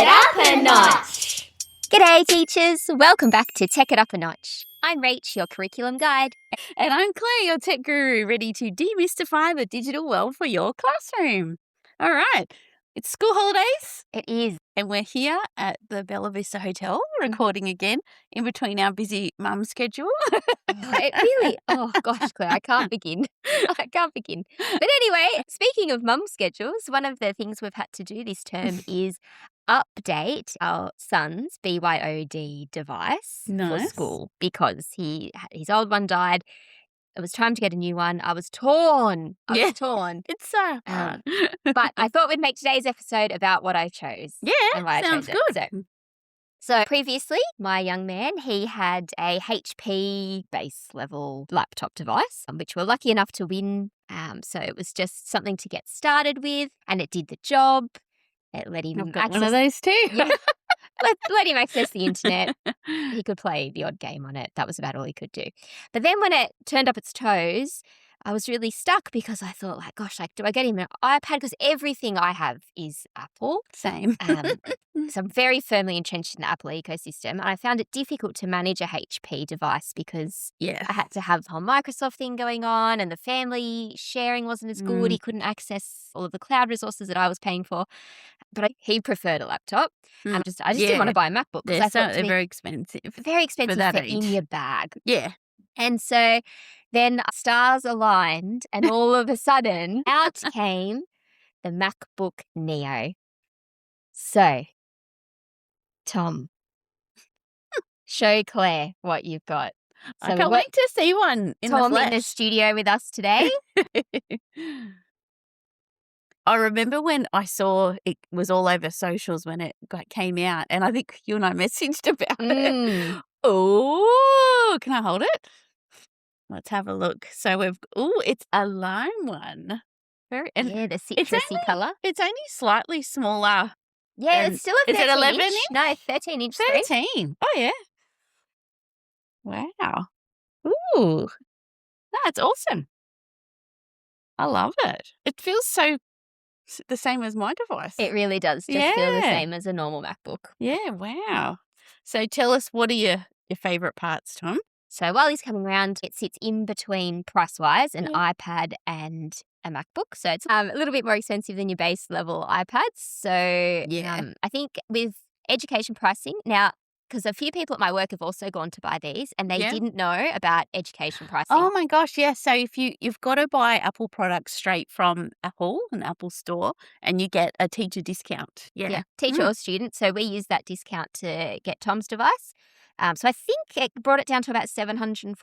it up a notch. G'day teachers, welcome back to Tech It Up a Notch. I'm Rach, your curriculum guide. And I'm Claire, your tech guru, ready to demystify the digital world for your classroom. All right, it's school holidays. It is. And we're here at the Bella Vista Hotel recording again in between our busy mum schedule. Oh gosh, Claire, I can't begin. I can't begin. But anyway, speaking of mum schedules, one of the things we've had to do this term is update our son's BYOD device for Nice. school because his old one died. It was time to get a new one. I was torn. Yeah. torn. It's so hard. But I thought we'd make today's episode about what I chose. Yeah, and why sounds I chose good. it. So previously, my young man, he had a HP base level laptop device, which we're lucky enough to win. So it was just something to get started with, and it did the job. It let him I've got access one of those too. Yeah. let him access the internet. He could play the odd game on it. That was about all he could do. But then when it turned up its toes, I was really stuck because I thought, do I get him an iPad? Because everything I have is Apple. Same. So I'm very firmly entrenched in the Apple ecosystem. And I found it difficult to manage a HP device because I had to have the whole Microsoft thing going on and the family sharing wasn't as good. He couldn't access all of the cloud resources that I was paying for. But he preferred a laptop. I just didn't want to buy a MacBook. They're very expensive. Very expensive that for age. in your bag. Yeah. And so then stars aligned and all of a sudden out came the MacBook Neo. So, Tom, show Claire what you've got. So I can't wait to see one in Tom the flesh. in the studio with us today. I remember when I saw it was all over socials when it came out, and I think you and I messaged about it. Oh, can I hold it? Let's have a look. So it's a lime one. The citrusy colour. It's only slightly smaller. Yeah, it's still a 13 Is it 11 inch? inch? No, 13 inch screen. 13. Oh, yeah. Wow. Ooh, that's awesome. I love it. It feels so the same as my device. It really does just feel the same as a normal MacBook. Yeah, wow. So tell us, what are your favourite parts, Tom? So while he's coming around, it sits in between price-wise an iPad and a MacBook. So it's a little bit more expensive than your base level iPads. So I think with education pricing, now, because a few people at my work have also gone to buy these and they didn't know about education pricing. Oh my gosh, yes. So if you've got to buy Apple products straight from Apple, an Apple store, and you get a teacher discount. Yeah. Teacher or student. So we use that discount to get Tom's device. So I think it brought it down to about $740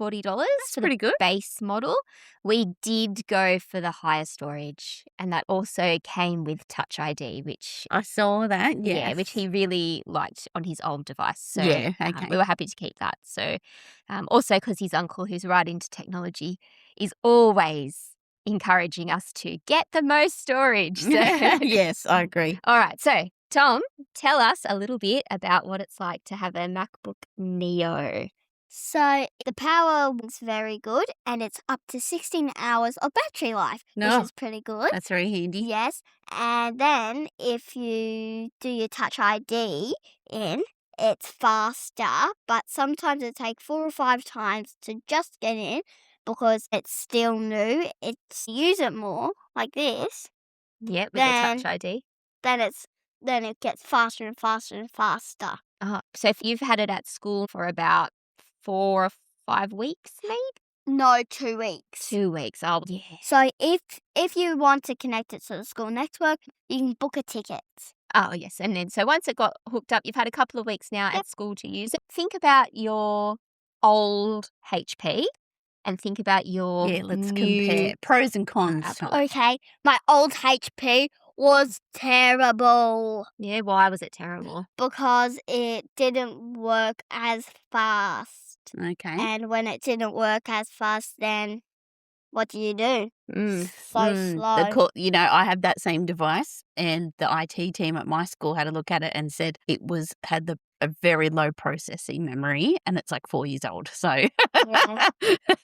for pretty the good. base model. We did go for the higher storage, and that also came with Touch ID, which I saw that. Yeah, which he really liked on his old device. So we were happy to keep that. So also because his uncle, who's right into technology, is always encouraging us to get the most storage. So. Yes, I agree. All right, so Tom, tell us a little bit about what it's like to have a MacBook Neo. So the power was very good and it's up to 16 hours of battery life, which is pretty good. That's very handy. Yes. And then if you do your Touch ID in, it's faster, but sometimes it takes 4 or 5 times to just get in because it's still new. It's use it more like this. Yeah, with the Touch ID. Then it gets faster and faster and faster. So if you've had it at school for about 4 or 5 weeks, maybe? No, 2 weeks. 2 weeks. Oh, yeah. So if you want to connect it to the school network, you can book a ticket. Oh, yes. And then so once it got hooked up, you've had a couple of weeks now at school to use it. Think about your old HP and think about your let's new compare pros and cons. Apple. Okay, my old HP was terrible. Yeah, why was it terrible? Because it didn't work as fast. Okay. And when it didn't work as fast, then what do? Slow. I have that same device, and the IT team at my school had a look at it and said it had a very low processing memory, and it's like 4 years old. So,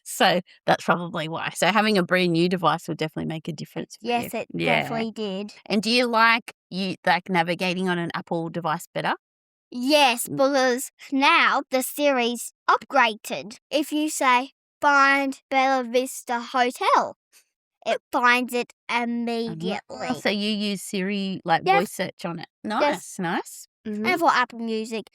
so that's probably why. So having a brand new device would definitely make a difference. Yes, it definitely did. And do you like you like navigating on an Apple device better? Yes, because now the Siri's upgraded. If you say, find Bella Vista Hotel, it finds it immediately. So you use Siri like Yes. voice search on it. Nice, nice. And for Apple Music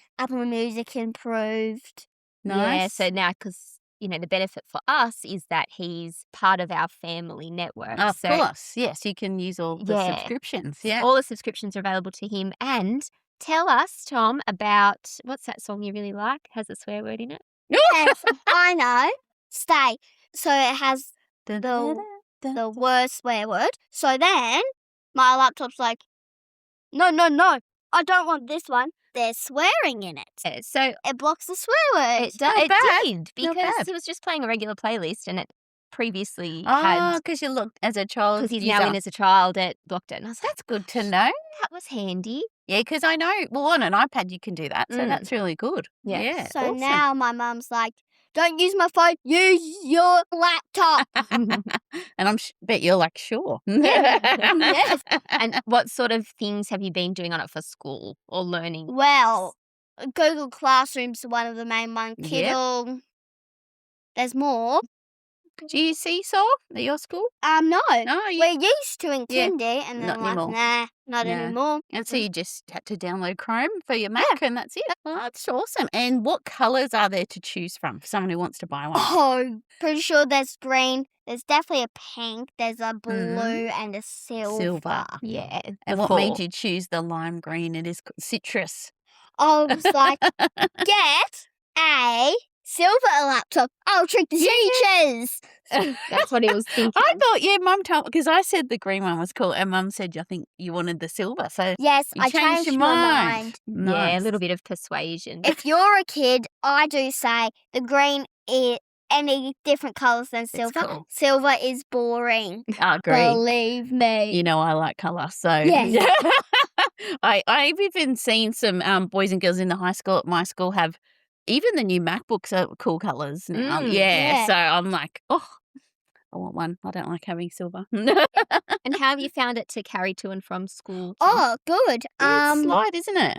improved. Nice. Yeah, so now, because, the benefit for us is that he's part of our family network. Of so course, yes, you can use all the Yeah. subscriptions. Yeah. all the subscriptions are available to him. And tell us, Tom, about what's that song you really like? Has a swear word in it? Yes, I know. Stay. So it has the worst swear word. So then my laptop's like, no, I don't want this one. There's swearing in it. So It blocks the swear words. it Not bad. did, Not because bad. he was just playing a regular playlist and it previously Oh, had, because you looked as a child. because he's now in as a child, it blocked it. And I was like, That's good to know. that was handy. Yeah, because I know, well, on an iPad you can do that, so Mm. that's really good. Yeah. Yeah, So awesome. now my mum's like, don't use my phone, use your laptop. And I'm bet you're like, sure. Yes. And what sort of things have you been doing on it for school or learning? Well, Google Classroom's one of the main ones. Yep. Kindle. There's more. Do you see Seesaw at your school? No. No, you, We used to in Yeah. kindy, and then Not like, anymore. nah, not No. anymore. and so you just had to download Chrome for your Mac, and that's it. Oh, that's awesome. And what colours are there to choose from for someone who wants to buy one? Oh, pretty sure there's green. There's definitely a pink. There's a blue and a silver. Yeah. And the what made four. you choose the lime green? It is citrus. I was like, get a silver laptop. I'll trick the teachers. That's what he was thinking. I thought, Mum told, because I said the green one was cool, and Mum said I think you wanted the silver. So Yes, you I changed changed your my mind. mind. Yeah, a Nice. little bit of persuasion. If you're a kid, I do say the green is any different colours than silver. cool. Silver is boring. I agree. Believe me. You know I like colour, so Yes. I've even seen some boys and girls in the high school at my school have even the new MacBooks are cool colours now. Yeah. So I'm like, oh, I want one. I don't like having silver. And how have you found it to carry to and from school? Tom? Oh, good. It's light, isn't it?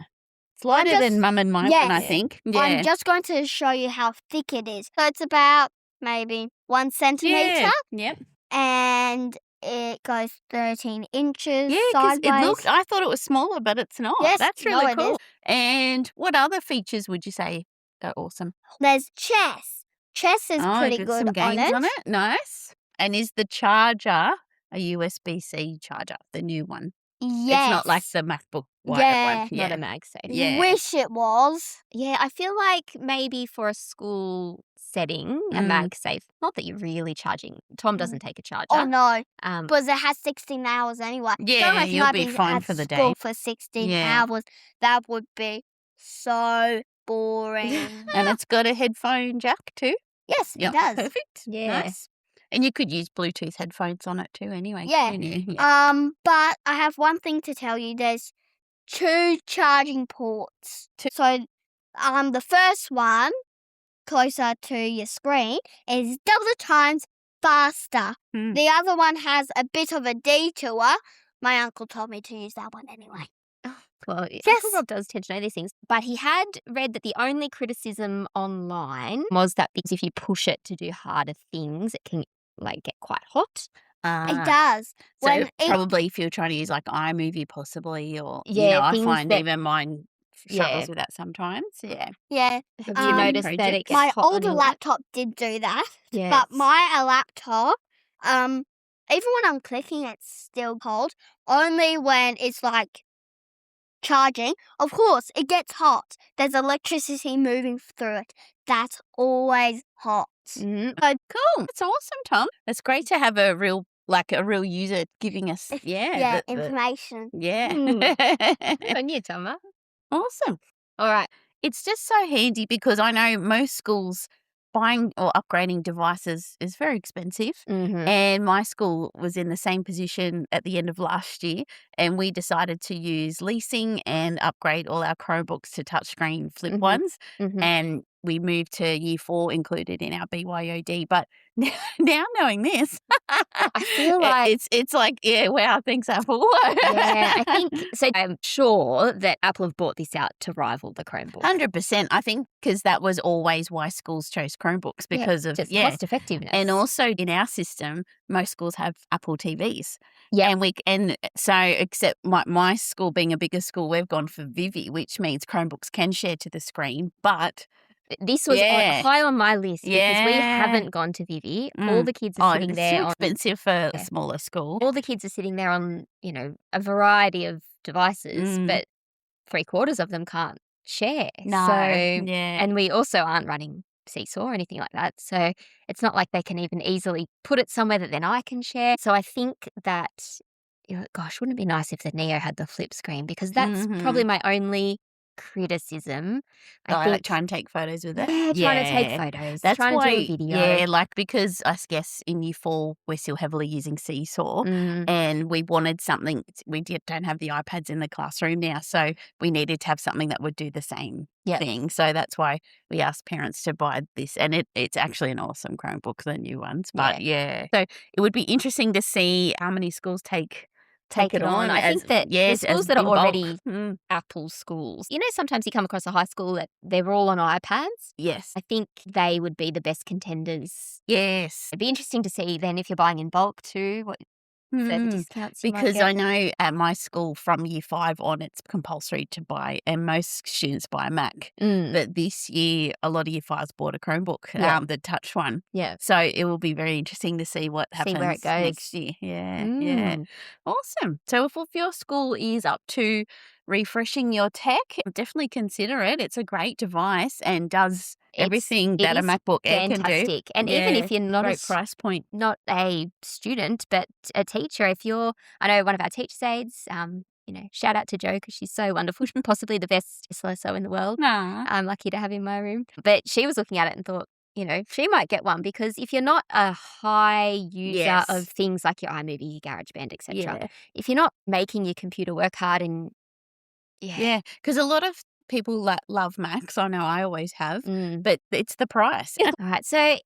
It's lighter just- than Mum and mine one, I Yes. think. I'm just going to show you how thick it is. So it's about maybe 1 centimetre, Yep. and it goes 13 inches Yeah, because sideways. I thought it was smaller, but it's not. Yes, That's no, really it cool. is. And what other features would you say are awesome? There's chess. Chess is pretty got good some games on it. Nice. And is the charger a USB-C charger, the new one? Yes. It's not like the MacBook wired Yeah. one. Not a MagSafe. Yeah. Wish it was. Yeah, I feel like maybe for a school setting, a MagSafe, not that you're really charging. Tom doesn't take a charger. Oh, no. Um, Because it has 16 hours anyway. Yeah, Don't reckon you'll I'd be fine at for the school day. for 16 Yeah. hours. That would be so boring. And it's got a headphone jack too. Yes, it does. Perfect. Yeah. Nice. And you could use Bluetooth headphones on it too anyway. Yeah. couldn't you? But I have one thing to tell you. There's 2 charging ports. So, the first one, closer to your screen, is double the times faster. Hmm. The other one has a bit of a detour. My uncle told me to use that one anyway. Well, Yes. Uncle Rob does tend to know these things. But he had read that the only criticism online was that because if you push it to do harder things, it can get quite hot. It does. So When it- probably if you're trying to use like iMovie possibly, or Yeah, I things find that- even mine struggles Yeah. with that sometimes. Yeah. Yeah, Have you noticed that it projects. gets my hot on older your laptop did do that. Yes. But my laptop, even when I'm clicking, it's still cold. Only when it's charging. Of course, it gets hot. There's electricity moving through it. That's always hot. Mhm. Cool. That's awesome, Tom. It's great to have a real user giving us Yeah, the- information. yeah. Good on you, Toma. Awesome. All right. It's just so handy because I know most schools buying or upgrading devices is very expensive. Mm-hmm. And my school was in the same position at the end of last year, and we decided to use leasing and upgrade all our Chromebooks to touchscreen flip Mhm. ones. Mhm. And we moved to year 4 included in our BYOD. But now knowing this, I feel like it's like, yeah, wow, thanks, Apple. yeah, I think so. I'm sure that Apple have brought this out to rival the Chromebook. 100%. I think because that was always why schools chose Chromebooks because of just cost effectiveness. And also in our system, most schools have Apple TVs. Yeah. And so except my school being a bigger school, we've gone for Vivi, which means Chromebooks can share to the screen, but this was high on my list because we haven't gone to Vivi. All the kids are sitting there. It's too expensive for a smaller school. All the kids are sitting there on, a variety of devices, but 3/4 of them can't share. No. So, and we also aren't running Seesaw or anything like that. So it's not like they can even easily put it somewhere that then I can share. So I think that, gosh, wouldn't it be nice if the Neo had the flip screen? Because that's probably my only criticism. I think like trying to take photos with it. Yeah, trying to take photos. That's trying why, to do a video. Yeah, like because I guess in year 4 we're still heavily using Seesaw, and we wanted something. We don't have the iPads in the classroom now, so we needed to have something that would do the same thing. So that's why we asked parents to buy this, and it's actually an awesome Chromebook, the new ones. But so it would be interesting to see how many schools take it on. I think that the schools that are already Apple schools, sometimes you come across a high school that they're all on iPads. Yes. I think they would be the best contenders. Yes. It'd be interesting to see then if you're buying in bulk too, what further discounts you might Because get. I know at my school from year 5 on, it's compulsory to buy, and most students buy a Mac. But this year, a lot of year 5s bought a Chromebook, the touch one. Yeah. So it will be very interesting to see what happens where it goes next year. Yeah. Awesome. So if your school is up to refreshing your tech, definitely consider it. It's a great device and does everything that a MacBook Air can do. Fantastic. And even if you're not great price point, not a student, but a teacher, I know one of our teachers' aides, shout out to Jo because she's so wonderful. She's possibly the best SLSO in the world. I'm lucky to have in my room. But she was looking at it and thought, she might get one because if you're not a high user of things like your iMovie, your GarageBand, etc., if you're not making your computer work hard and because a lot of people love Macs. I know I always have, but it's the price. All right. So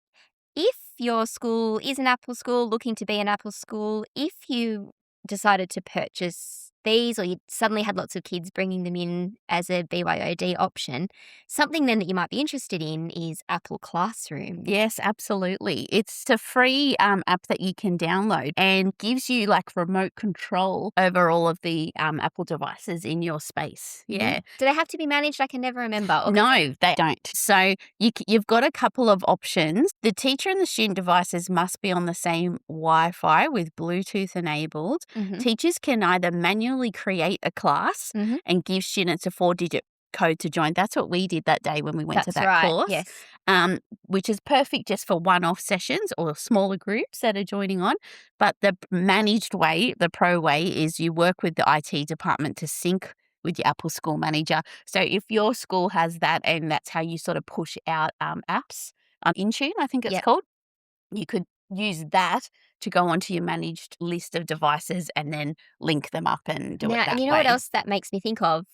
if your school is an Apple school, looking to be an Apple school, if you decided to purchase these or you suddenly had lots of kids bringing them in as a BYOD option, something then that you might be interested in is Apple Classroom. Yes, absolutely. It's a free app that you can download and gives you like remote control over all of the Apple devices in your space. Yeah. Do they have to be managed? I can never remember. No, they don't. So you've got a couple of options. The teacher and the student devices must be on the same Wi-Fi with Bluetooth enabled. Teachers can either manually create a class and give students a 4-digit code to join. That's what we did that day when we went to that course. Yes. Which is perfect just for one-off sessions or smaller groups that are joining on. But the managed way, the pro way, is you work with the IT department to sync with your Apple School Manager. So if your school has that and that's how you sort of push out apps, Intune, I think it's called, you could use that to go onto your managed list of devices and then link them up and do it that way. And you know what else that makes me think of?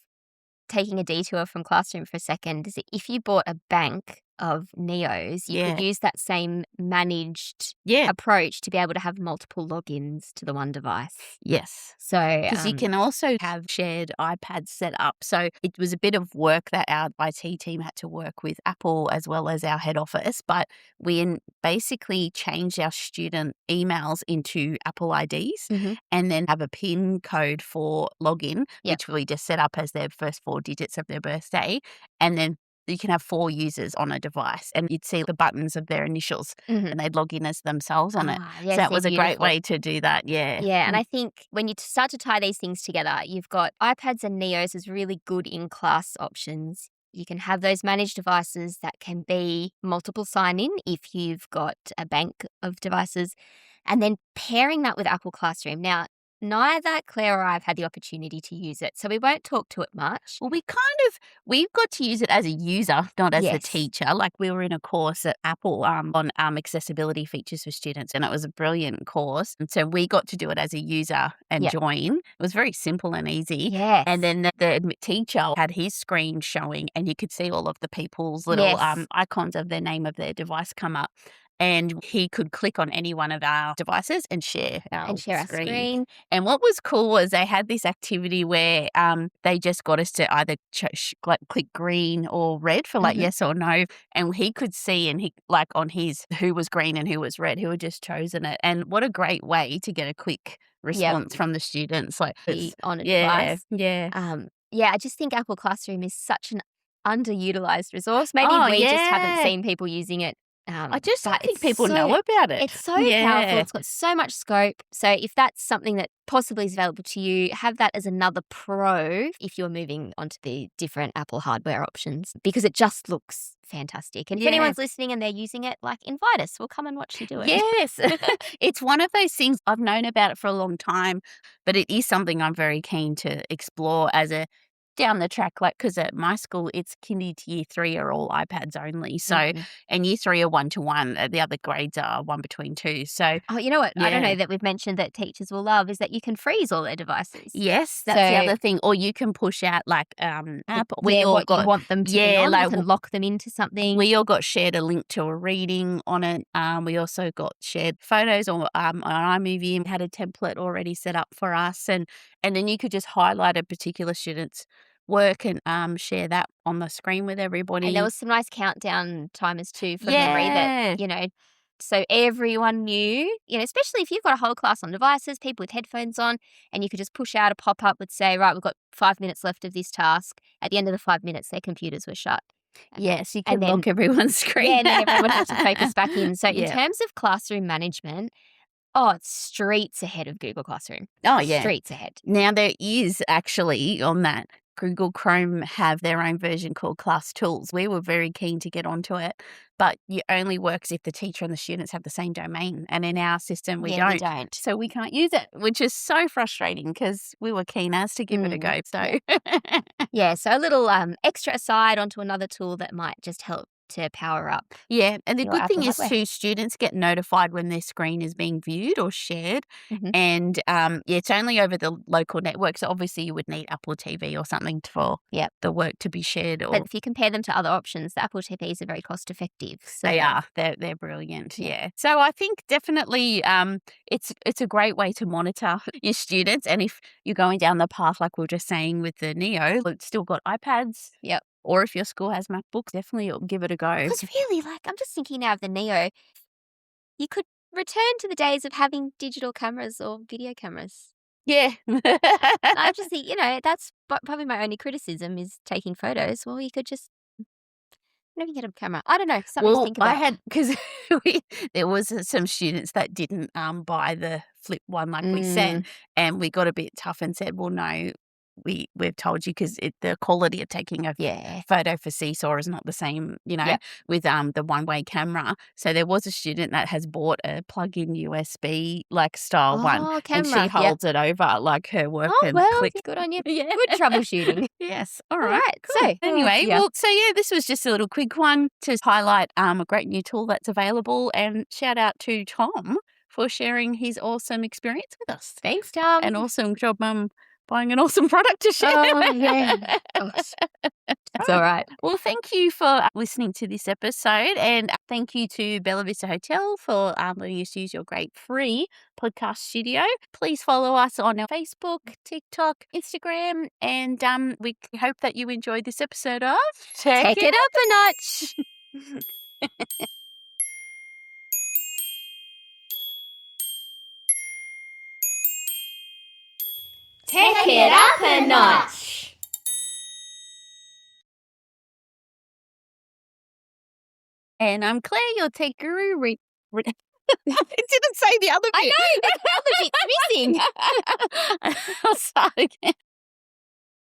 Taking a detour from Classroom for a second is that if you bought a bank of Neos, you could use that same managed approach to be able to have multiple logins to the one device. Yes. So because you can also have shared iPads set up. So it was a bit of work that our IT team had to work with Apple as well as our head office, but we basically changed our student emails into Apple IDs and then have a PIN code for login, which we just set up as their first 4 digits of their birthday, and then you can have 4 users on a device and you'd see the buttons of their initials and they'd log in as themselves on it. Yes, so that was a great way to do that. Yeah. Yeah. And I think when you start to tie these things together, you've got iPads and Neos as really good in-class options. You can have those managed devices that can be multiple sign-in if you've got a bank of devices, and then pairing that with Apple Classroom. Now, neither Claire or I have had the opportunity to use it, so we won't talk to it much. Well, we got to use it as a user, not as the Yes. teacher. Like, we were in a course at Apple on accessibility features for students, and it was a brilliant course. And so we got to do it as a user and Yep. join. It was very simple and easy. Yes. And then the teacher had his screen showing, and you could see all of the people's little Yes. icons of their name of their device come up. And he could click on any one of our devices and share our screen. And what was cool was they had this activity where they just got us to either click green or red for like yes or no. And he could see, and he like on his who was green and who was red, who had just chosen it. And what a great way to get a quick response from the students. Like on a device. Yeah. I just think Apple Classroom is such an underutilized resource. Maybe we just haven't seen people using it. I just don't think people know about it. It's so powerful. It's got so much scope. So if that's something that possibly is available to you, have that as another pro if you're moving onto the different Apple hardware options, because it just looks fantastic. And if anyone's listening and they're using it, like, invite us. We'll come and watch you do it. Yes. It's one of those things, I've known about it for a long time, but it is something I'm very keen to explore as a down the track, like, because at my school it's kindy to year 3 are all iPads only, so and year 3 are 1-to-1, the other grades are 1-between-2. So you know what I don't know that we've mentioned that teachers will love is that you can freeze all their devices. Yes, that's the other thing. Or you can push out like app. We all got, you want them to be on, like, you can lock them into something. We all got shared a link to a reading on it. We also got shared photos, or on iMovie had a template already set up for us, and then you could just highlight a particular student's work and share that on the screen with everybody. And there was some nice countdown timers too from memory that, so everyone knew, especially if you've got a whole class on devices, people with headphones on, and you could just push out a pop-up would say, right, we've got 5 minutes left of this task. At the end of the 5 minutes, their computers were shut. Yes, you can lock everyone's screen. Yeah, and then everyone would have to focus back in. So in terms of classroom management, it's streets ahead of Google Classroom. Oh, yeah. Streets ahead. Now, there is actually on that, Google Chrome have their own version called Class Tools. We were very keen to get onto it, but it only works if the teacher and the students have the same domain. And in our system, we don't. So we can't use it, which is so frustrating because we were keen as to give it a go. So so a little extra aside onto another tool that might just help to power up. Yeah, and the good thing is hardware. too, students get notified when their screen is being viewed or shared, and it's only over the local network. So obviously you would need Apple TV or something for the work to be shared. But if you compare them to other options, the Apple TVs are very cost effective. So they are. They're brilliant. Yeah. So I think definitely it's a great way to monitor your students, and if you're going down the path like we were just saying with the Neo, it's still got iPads. Yep. Or if your school has MacBooks, definitely give it a go. Because really, I'm just thinking now of the Neo, you could return to the days of having digital cameras or video cameras. Yeah. I just think, that's probably my only criticism is taking photos. Well, you could just never get a camera. I don't know. Something to think about. I had, because there was some students that didn't buy the flip one like we said, and we got a bit tough and said, well, no, we've told you, because the quality of taking a photo for Seesaw is not the same, with the one-way camera. So there was a student that has bought a plug-in USB style one, camera. and she holds it over like her work and click. Good on you. Good troubleshooting. Yes. All right. Cool. So anyway, this was just a little quick one to highlight a great new tool that's available, and shout out to Tom for sharing his awesome experience with us. Thanks, Tom. And awesome job, buying an awesome product to share. Oh, yeah. That's all right. Well, thank you for listening to this episode, and thank you to Bella Vista Hotel for letting us use your great free podcast studio. Please follow us on our Facebook, TikTok, Instagram, and we hope that you enjoyed this episode of Take It Up a Notch. Take it up a notch. And I'm Claire, your tech guru. I didn't say the other bit. I know, the other bit's missing. I'll start again.